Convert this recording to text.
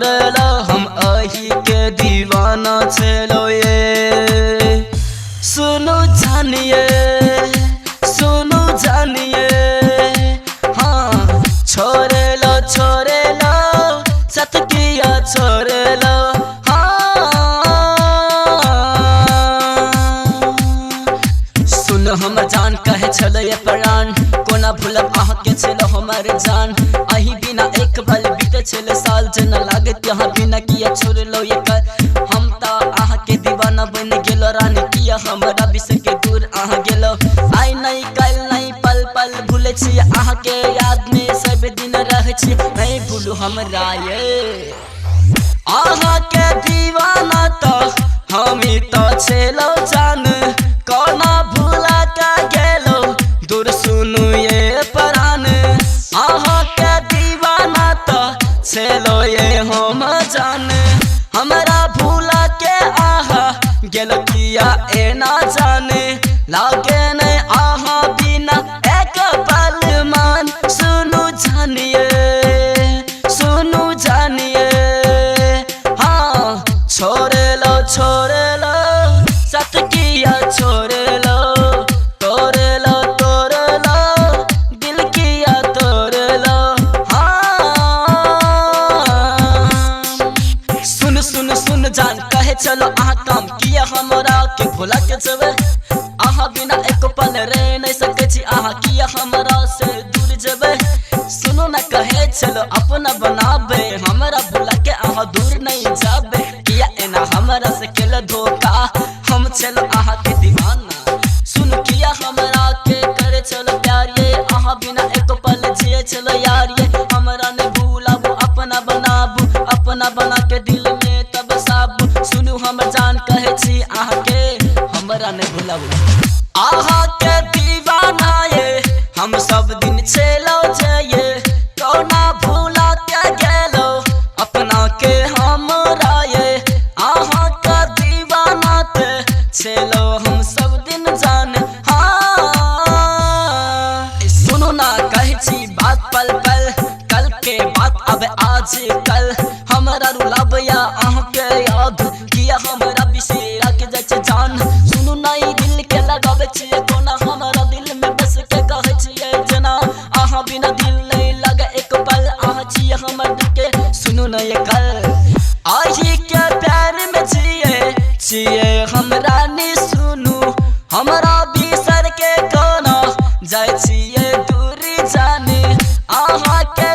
छोड़लो हम अही के दीवाना छेलो ये। सुनो जानिए सुनो जानिए हाँ छोड़लो सतकिया छोड़लो हमर जान कहे छलो ये प्राण कोना भूलब आह के छलो हमर जान। अही बिना एक पल बीते छले साल जना लागत यहाँ बिना किया छोड़लो ये कर। हम ता आह के दीवाना बन गेलो रानी किया हमरा विषय के दूर आह गेलो। आई नहीं कल नहीं पल पल भूले छी आह के याद में सब दिन रह छी नहीं भूलू हमरा ये। आह के दीवाना तो हम ही तो छलो जान कोना भूला का गेलो दूर सुनु ये प्राण। आहा के दीवाना तो छेलो ये हम जान हमरा भूला के आहा गेलो किया ए ना जाने लागे नहीं आहा बिना एक पल मान। सुनु जानिए हाँ छोड़लो सतकिया छोड़लो तोड़लो दिल किया तोड़लो हाँ। सुन जान कहे चलो आहा काम किया हमरा के भुला के जबे। आहा बिना एक पल रह नहीं सके छी आहा किया हमरा से दूर जबे। सुनो न कहे चलो अपना बनाबे हमरा भुला के आहा दूर नहीं जाबे। किया एना हमरा से केल धोखा हम चलो आहा के दीवाना। सुन किया हमरा के करे चलो प्यार ये आहा बिना एक पल जिए चलो यार ये। हमरा ने भूलाबू अपना बनाबू अपना बना के दिल में तब साबू। सुनू हम जान कहे छी आहा के हमरा ने भूलाबू आहा के दीवाना ये। हम सब दिन छेलो जाइए कोना भूला के गेलो अपना के हमरा ये। आहा का दीवाना ते छेलो हम सब दिन जान हाँ। सुनो ना कहे छी बात पल पल कल के बात अब आज कल हमरा रुलाब या आह के याद किया हमरा बिसेरा के जाय छै जान। सुनो ना ई दिल के लगाबे छिए कोना हमरा दिल में बस के कहे छिए जना आहा बिना दिल नहीं लगे एक पल आह छिए हमर दिल के। सुनो ना ये कल आही के प्यार में छिए हमरा नी। सुनू हमरा बिसर के कोना जाय छिए दूरी जाने आहा के